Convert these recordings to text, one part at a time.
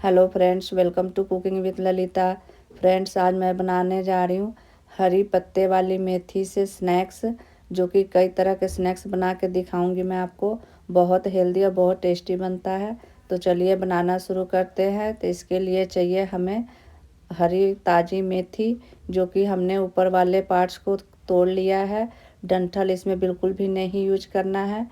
Hello friends, welcome to cooking with Lalita. Friends, आज मैं बनाने जा रही हूँ हरी पत्ते वाली मेथी से स्नैक्स, जो कि कई तरह के स्नैक्स बना के दिखाऊंगी मैं आपको। बहुत हेल्दी और बहुत टेस्टी बनता है। तो चलिए बनाना शुरू करते हैं। तो इसके लिए चाहिए हमें हरी ताज़ी मेथी, जो कि हमने ऊपर वाले पार्ट्स को तोड़ लिया है। डंठल इसमें बिल्कुल भी नहीं यूज करना है।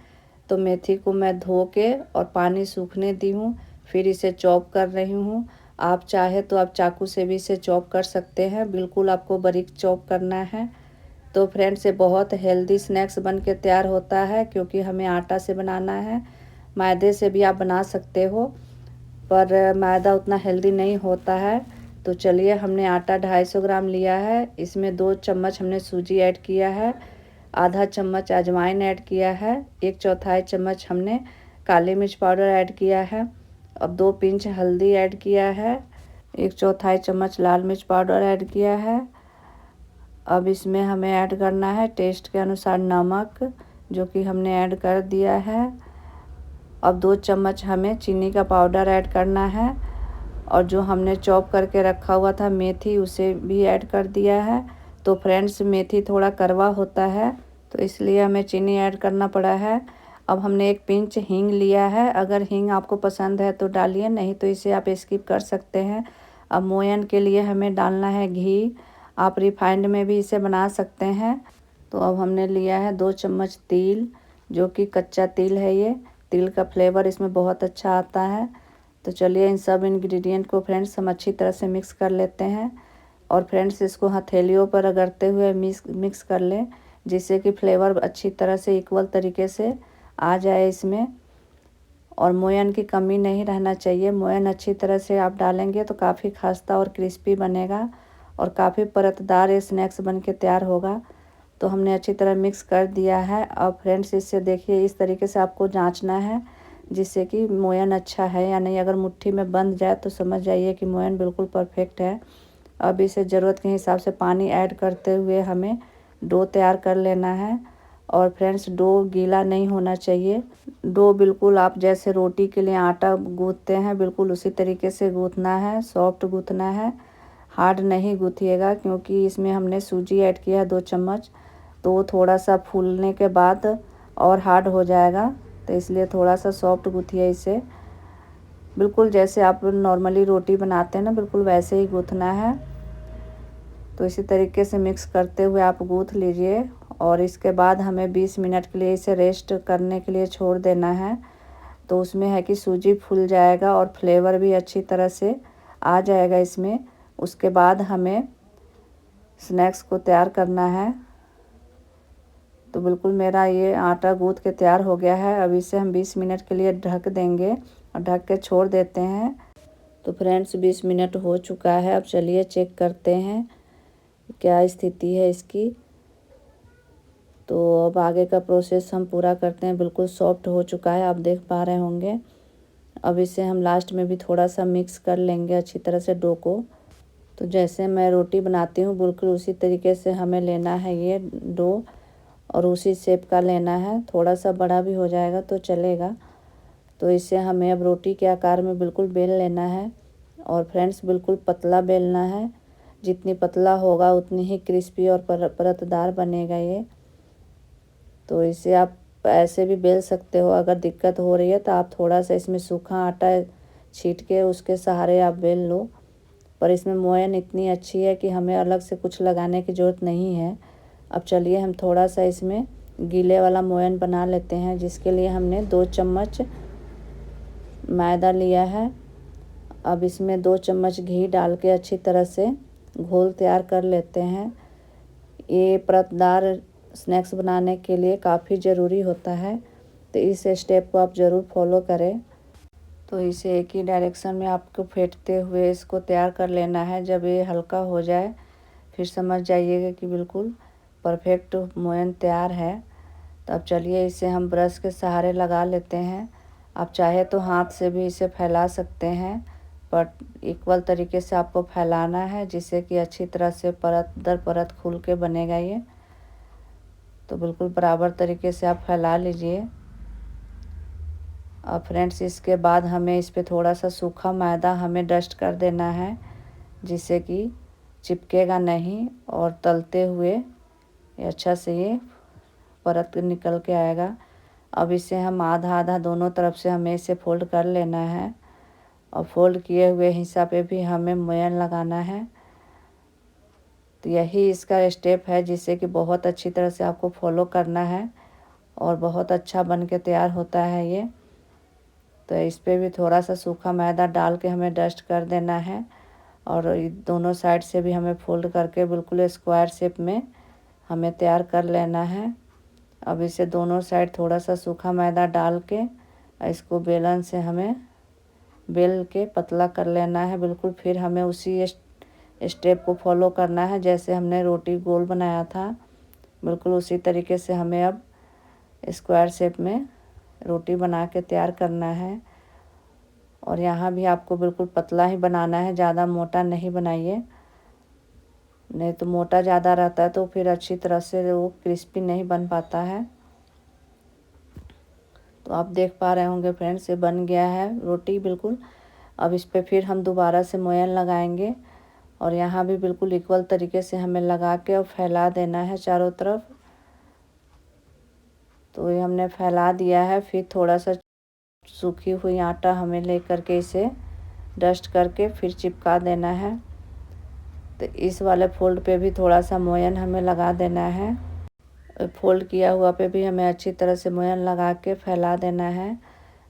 तो मेथी को मैं धो के और पानी सूखने दी हूँ, फिर इसे चॉप कर रही हूँ। आप चाहे तो आप चाकू से भी इसे चॉप कर सकते हैं, बिल्कुल आपको बारीक चॉप करना है। तो फ्रेंड्स, ये बहुत हेल्दी स्नैक्स बन के तैयार होता है, क्योंकि हमें आटा से बनाना है। मैदे से भी आप बना सकते हो, पर मैदा उतना हेल्दी नहीं होता है। तो चलिए, हमने आटा 250 ग्राम लिया है। इसमें 2 चम्मच हमने सूजी ऐड किया है, आधा चम्मच अजवाइन ऐड किया है, 1/4 चम्मच हमने काली मिर्च पाउडर ऐड किया है, अब 2 पिंच हल्दी ऐड किया है, 1/4 चम्मच लाल मिर्च पाउडर ऐड किया है। अब इसमें हमें ऐड करना है टेस्ट के अनुसार नमक, जो कि हमने ऐड कर दिया है। अब 2 चम्मच हमें चीनी का पाउडर ऐड करना है, और जो हमने चॉप करके रखा हुआ था मेथी, उसे भी ऐड कर दिया है। तो फ्रेंड्स, मेथी थोड़ा कड़वा होता है, तो इसलिए हमें चीनी ऐड करना पड़ा है। अब हमने 1 पिंच हींग लिया है। अगर हींग आपको पसंद है तो डालिए, नहीं तो इसे आप स्किप कर सकते हैं। अब मोयन के लिए हमें डालना है घी। आप रिफाइंड में भी इसे बना सकते हैं। तो अब हमने लिया है 2 चम्मच तिल, जो कि कच्चा तिल है। ये तिल का फ्लेवर इसमें बहुत अच्छा आता है। तो चलिए, इन सब इंग्रेडिएंट को फ्रेंड्स हम अच्छी तरह से मिक्स कर लेते हैं। और फ्रेंड्स, इसको हथेलियों पर रगड़ते हुए मिक्स कर लें, जिससे कि फ्लेवर अच्छी तरह से इक्वल तरीके से आ जाए इसमें। और मोयन की कमी नहीं रहना चाहिए। मोयन अच्छी तरह से आप डालेंगे तो काफ़ी खस्ता और क्रिस्पी बनेगा, और काफ़ी परतदार ये स्नैक्स बन के तैयार होगा। तो हमने अच्छी तरह मिक्स कर दिया है। अब फ्रेंड्स, इससे देखिए, इस तरीके से आपको जांचना है, जिससे कि मोयन अच्छा है या नहीं। अगर मुट्ठी में बंध जाए तो समझ जाइए कि मोयन बिल्कुल परफेक्ट है। अब इसे ज़रूरत के हिसाब से पानी ऐड करते हुए हमें डो तैयार कर लेना है। और फ्रेंड्स, डो गीला नहीं होना चाहिए। डो बिल्कुल आप जैसे रोटी के लिए आटा गूँथते हैं, बिल्कुल उसी तरीके से गूँथना है, सॉफ्ट गूँथना है। हार्ड नहीं गूँथिएगा, क्योंकि इसमें हमने सूजी ऐड किया है 2 चम्मच, तो वो थोड़ा सा फूलने के बाद और हार्ड हो जाएगा। तो इसलिए थोड़ा सा सॉफ्ट गूँथिए इसे। बिल्कुल जैसे आप नॉर्मली रोटी बनाते हैं ना, बिल्कुल वैसे ही गूँथना है। तो इसी तरीके से मिक्स करते हुए आप गूँथ लीजिए। और इसके बाद हमें 20 मिनट के लिए इसे रेस्ट करने के लिए छोड़ देना है। तो उसमें है कि सूजी फूल जाएगा और फ्लेवर भी अच्छी तरह से आ जाएगा इसमें। उसके बाद हमें स्नैक्स को तैयार करना है। तो बिल्कुल मेरा ये आटा गूँथ के तैयार हो गया है। अब इसे हम 20 मिनट के लिए ढक देंगे और ढक के छोड़ देते हैं। तो फ्रेंड्स, 20 मिनट हो चुका है। अब चलिए चेक करते हैं क्या स्थिति है इसकी। तो अब आगे का प्रोसेस हम पूरा करते हैं। बिल्कुल सॉफ्ट हो चुका है, आप देख पा रहे होंगे। अब इसे हम लास्ट में भी थोड़ा सा मिक्स कर लेंगे अच्छी तरह से डो को। तो जैसे मैं रोटी बनाती हूँ, बिल्कुल उसी तरीके से हमें लेना है ये डो, और उसी शेप का लेना है। थोड़ा सा बड़ा भी हो जाएगा तो चलेगा। तो इसे हमें अब रोटी के आकार में बिल्कुल बेल लेना है। और फ्रेंड्स, बिल्कुल पतला बेलना है। जितनी पतला होगा उतनी ही क्रिस्पी और परतदार बनेगा ये। तो इसे आप ऐसे भी बेल सकते हो। अगर दिक्कत हो रही है तो आप थोड़ा सा इसमें सूखा आटा छीट के उसके सहारे आप बेल लो। पर इसमें मोयन इतनी अच्छी है कि हमें अलग से कुछ लगाने की ज़रूरत नहीं है। अब चलिए, हम थोड़ा सा इसमें गीले वाला मोयन बना लेते हैं, जिसके लिए हमने 2 चम्मच मैदा लिया है। अब इसमें 2 चम्मच घी डाल के अच्छी तरह से घोल तैयार कर लेते हैं। ये परतदार स्नैक्स बनाने के लिए काफ़ी ज़रूरी होता है। तो इस स्टेप को आप ज़रूर फॉलो करें। तो इसे एक ही डायरेक्शन में आपको फेंटते हुए इसको तैयार कर लेना है। जब ये हल्का हो जाए, फिर समझ जाइएगा कि बिल्कुल परफेक्ट मोयन तैयार है। तो अब चलिए, इसे हम ब्रश के सहारे लगा लेते हैं। आप चाहे तो हाथ से भी इसे फैला सकते हैं, पर इक्वल तरीके से आपको फैलाना है, जिससे कि अच्छी तरह से परत दर परत खुल के बनेगा ये। तो बिल्कुल बराबर तरीके से आप फैला लीजिए। अब फ्रेंड्स इसके बाद हमें इस पे थोड़ा सा सूखा मैदा हमें डस्ट कर देना है, जिससे कि चिपकेगा नहीं और तलते हुए अच्छा से ये परत निकल के आएगा। अब इसे हम आधा आधा दोनों तरफ से हमें इसे फोल्ड कर लेना है और फोल्ड किए हुए हिस्सा पे भी हमें मोयन लगाना है। तो यही इसका स्टेप है जिससे कि बहुत अच्छी तरह से आपको फॉलो करना है और बहुत अच्छा बन के तैयार होता है ये। तो इस पे भी थोड़ा सा सूखा मैदा डाल के हमें डस्ट कर देना है और दोनों साइड से भी हमें फोल्ड करके बिल्कुल स्क्वायर शेप में हमें तैयार कर लेना है। अब इसे दोनों साइड थोड़ा सा सूखा मैदा डाल के इसको बेलन से हमें बेल के पतला कर लेना है बिल्कुल। फिर हमें उसी स्टेप को फॉलो करना है जैसे हमने रोटी गोल बनाया था, बिल्कुल उसी तरीके से हमें अब स्क्वायर शेप में रोटी बना के तैयार करना है। और यहाँ भी आपको बिल्कुल पतला ही बनाना है, ज़्यादा मोटा नहीं बनाइए, नहीं तो मोटा ज़्यादा रहता है तो फिर अच्छी तरह से वो क्रिस्पी नहीं बन पाता है। तो आप देख पा रहे होंगे फ्रेंड्स, ये बन गया है रोटी बिल्कुल। अब इस पे फिर हम दोबारा से मोयन लगाएंगे और यहाँ भी बिल्कुल इक्वल तरीके से हमें लगा के और फैला देना है चारों तरफ। तो ये हमने फैला दिया है। फिर थोड़ा सा सूखी हुई आटा हमें ले करके इसे डस्ट करके फिर चिपका देना है। तो इस वाले फोल्ड पे भी थोड़ा सा मोयन हमें लगा देना है। फोल्ड किया हुआ पे भी हमें अच्छी तरह से मोयन लगा के फैला देना है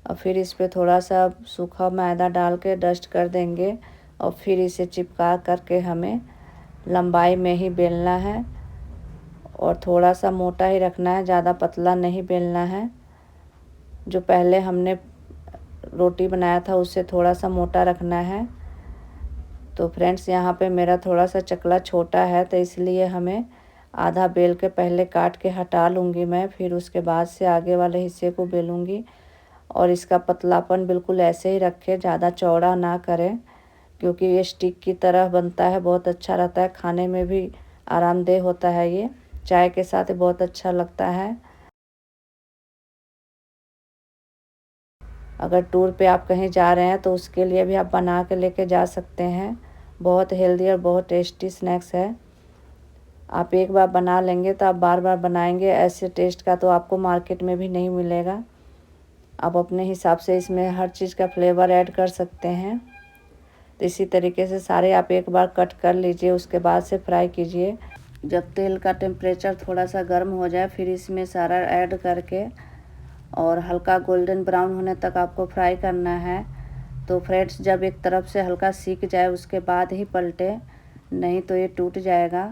और फिर इस पे थोड़ा सा सूखा मैदा डाल के डस्ट कर देंगे और फिर इसे चिपका करके हमें लंबाई में ही बेलना है और थोड़ा सा मोटा ही रखना है, ज़्यादा पतला नहीं बेलना है। जो पहले हमने रोटी बनाया था उससे थोड़ा सा मोटा रखना है। तो फ्रेंड्स यहाँ पे मेरा थोड़ा सा चकला छोटा है तो इसलिए हमें आधा बेल के पहले काट के हटा लूँगी मैं, फिर उसके बाद से आगे वाले हिस्से को बेलूँगी। और इसका पतलापन बिल्कुल ऐसे ही रखें, ज़्यादा चौड़ा ना करें, क्योंकि ये स्टिक की तरह बनता है, बहुत अच्छा रहता है, खाने में भी आरामदेह होता है, ये चाय के साथ बहुत अच्छा लगता है। अगर टूर पे आप कहीं जा रहे हैं तो उसके लिए भी आप बना के लेके जा सकते हैं। बहुत हेल्दी और बहुत टेस्टी स्नैक्स है। आप एक बार बना लेंगे तो आप बार बार बनाएंगे, ऐसे टेस्ट का तो आपको मार्केट में भी नहीं मिलेगा। आप अपने हिसाब से इसमें हर चीज़ का फ्लेवर ऐड कर सकते हैं। तो इसी तरीके से सारे आप एक बार कट कर लीजिए, उसके बाद से फ्राई कीजिए। जब तेल का टेम्परेचर थोड़ा सा गर्म हो जाए फिर इसमें सारा ऐड करके और हल्का गोल्डन ब्राउन होने तक आपको फ्राई करना है। तो फ्रेंड्स जब एक तरफ से हल्का सीख जाए उसके बाद ही पलटे, नहीं तो ये टूट जाएगा,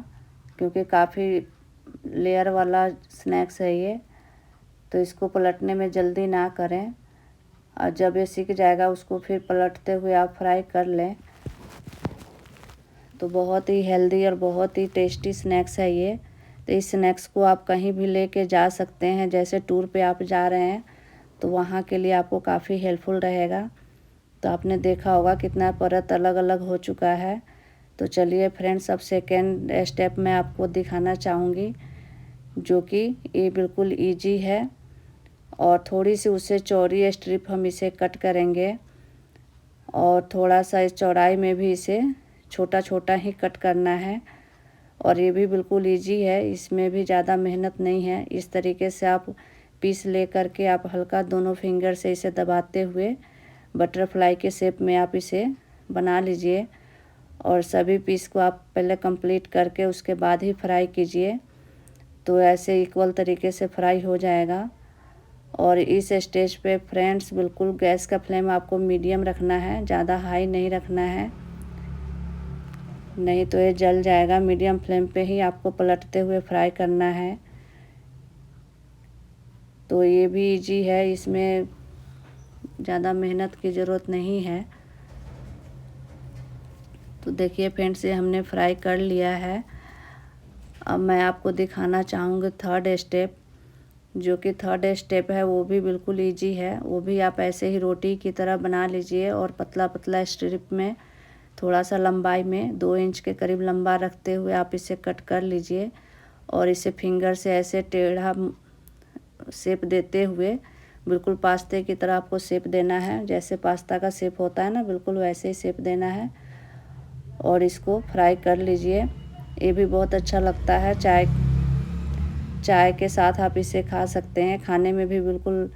क्योंकि काफ़ी लेयर वाला स्नैक्स है ये। तो इसको पलटने में जल्दी ना करें और जब ये सीख जाएगा उसको फिर पलटते हुए आप फ्राई कर लें। तो बहुत ही हेल्दी और बहुत ही टेस्टी स्नैक्स है ये। तो इस स्नैक्स को आप कहीं भी लेके जा सकते हैं, जैसे टूर पे आप जा रहे हैं तो वहाँ के लिए आपको काफ़ी हेल्पफुल रहेगा। तो आपने देखा होगा कितना परत अलग अलग हो चुका है। तो चलिए फ्रेंड्स, अब सेकेंड स्टेप मैं आपको दिखाना चाहूँगी, जो कि ये बिल्कुल ईजी है और थोड़ी सी उससे चौड़ी स्ट्रिप हम इसे कट करेंगे और थोड़ा सा इस चौड़ाई में भी इसे छोटा छोटा ही कट करना है। और ये भी बिल्कुल इजी है, इसमें भी ज़्यादा मेहनत नहीं है। इस तरीके से आप पीस ले करके आप हल्का दोनों फिंगर से इसे दबाते हुए बटरफ्लाई के शेप में आप इसे बना लीजिए और सभी पीस को आप पहले कंप्लीट करके उसके बाद ही फ्राई कीजिए। तो ऐसे इक्वल तरीके से फ्राई हो जाएगा। और इस स्टेज पे फ्रेंड्स बिल्कुल गैस का फ्लेम आपको मीडियम रखना है, ज़्यादा हाई नहीं रखना है, नहीं तो ये जल जाएगा। मीडियम फ्लेम पे ही आपको पलटते हुए फ्राई करना है। तो ये भी इजी है, इसमें ज़्यादा मेहनत की ज़रूरत नहीं है। तो देखिए फ्रेंड्स, ये हमने फ्राई कर लिया है। अब मैं आपको दिखाना चाहूँगी थर्ड स्टेप, जो कि थर्ड स्टेप है वो भी बिल्कुल इजी है। वो भी आप ऐसे ही रोटी की तरह बना लीजिए और पतला पतला स्ट्रिप में थोड़ा सा लंबाई में 2 इंच के करीब लंबा रखते हुए आप इसे कट कर लीजिए और इसे फिंगर से ऐसे टेढ़ा शेप देते हुए बिल्कुल पास्ते की तरह आपको शेप देना है, जैसे पास्ता का शेप होता है ना, बिल्कुल वैसे ही शेप देना है और इसको फ्राई कर लीजिए। ये भी बहुत अच्छा लगता है, चाय के साथ आप इसे खा सकते हैं। खाने में भी बिल्कुल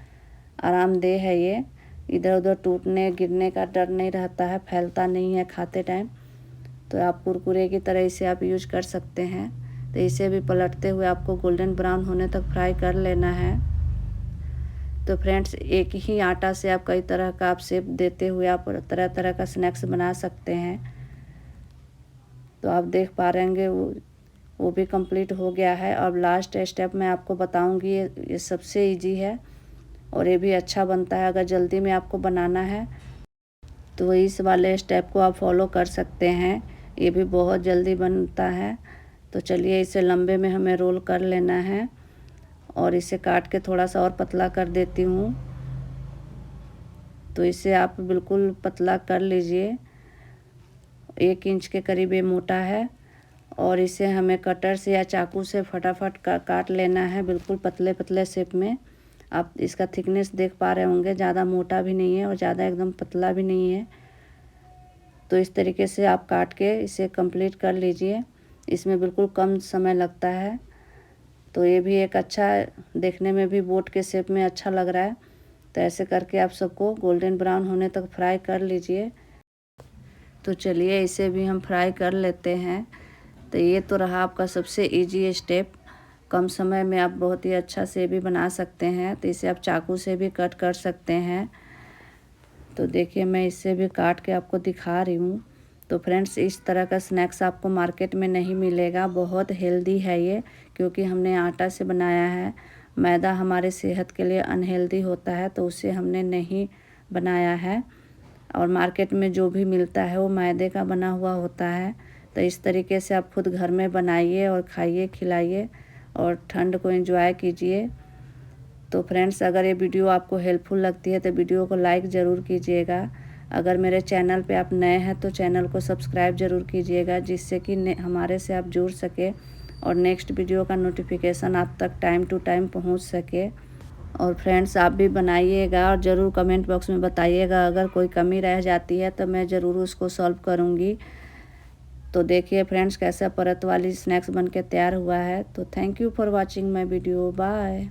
आरामदेह है ये, इधर उधर टूटने गिरने का डर नहीं रहता है, फैलता नहीं है खाते टाइम। तो आप कुरकुरे की तरह इसे आप यूज कर सकते हैं। तो इसे भी पलटते हुए आपको गोल्डन ब्राउन होने तक फ्राई कर लेना है। तो फ्रेंड्स, एक ही आटा से आप कई तरह का आप शेप देते हुए आप तरह तरह का स्नैक्स बना सकते हैं। तो आप देख पा रहे होंगे वो भी कंप्लीट हो गया है। अब लास्ट स्टेप मैं आपको बताऊंगी, ये सबसे इजी है और ये भी अच्छा बनता है। अगर जल्दी में आपको बनाना है तो इस वाले स्टेप को आप फॉलो कर सकते हैं, ये भी बहुत जल्दी बनता है। तो चलिए इसे लंबे में हमें रोल कर लेना है और इसे काट के थोड़ा सा और पतला कर देती हूँ। तो इसे आप बिल्कुल पतला कर लीजिए, 1 इंच के करीब ये मोटा है और इसे हमें कटर से या चाकू से फटाफट काट लेना है, बिल्कुल पतले पतले शेप में। आप इसका थिकनेस देख पा रहे होंगे, ज़्यादा मोटा भी नहीं है और ज़्यादा एकदम पतला भी नहीं है। तो इस तरीके से आप काट के इसे कंप्लीट कर लीजिए, इसमें बिल्कुल कम समय लगता है। तो ये भी एक अच्छा, देखने में भी बोट के शेप में अच्छा लग रहा है। तो ऐसे करके आप सबको गोल्डन ब्राउन होने तक फ्राई कर लीजिए। तो चलिए इसे भी हम फ्राई कर लेते हैं। तो ये तो रहा आपका सबसे इजी स्टेप, कम समय में आप बहुत ही अच्छा से भी बना सकते हैं। तो इसे आप चाकू से भी कट कर सकते हैं। तो देखिए मैं इसे भी काट के आपको दिखा रही हूँ। तो फ्रेंड्स, इस तरह का स्नैक्स आपको मार्केट में नहीं मिलेगा। बहुत हेल्दी है ये, क्योंकि हमने आटा से बनाया है। मैदा हमारे सेहत के लिए अनहेल्दी होता है, तो उसे हमने नहीं बनाया है। और मार्केट में जो भी मिलता है वो मैदे का बना हुआ होता है। तो इस तरीके से आप खुद घर में बनाइए और खाइए, खिलाइए और ठंड को एंजॉय कीजिए। तो फ्रेंड्स, अगर ये वीडियो आपको हेल्पफुल लगती है तो वीडियो को लाइक ज़रूर कीजिएगा। अगर मेरे चैनल पे आप नए हैं तो चैनल को सब्सक्राइब ज़रूर कीजिएगा, जिससे कि हमारे से आप जुड़ सके और नेक्स्ट वीडियो का नोटिफिकेशन आप तक टाइम टू टाइम पहुंच सके। और फ्रेंड्स, आप भी बनाइएगा और ज़रूर कमेंट बॉक्स में बताइएगा, अगर कोई कमी रह जाती है तो मैं ज़रूर उसको सॉल्व करूँगी। तो देखिए फ्रेंड्स, कैसा परत वाली स्नैक्स बन के तैयार हुआ है। तो thank you for watching my video, bye.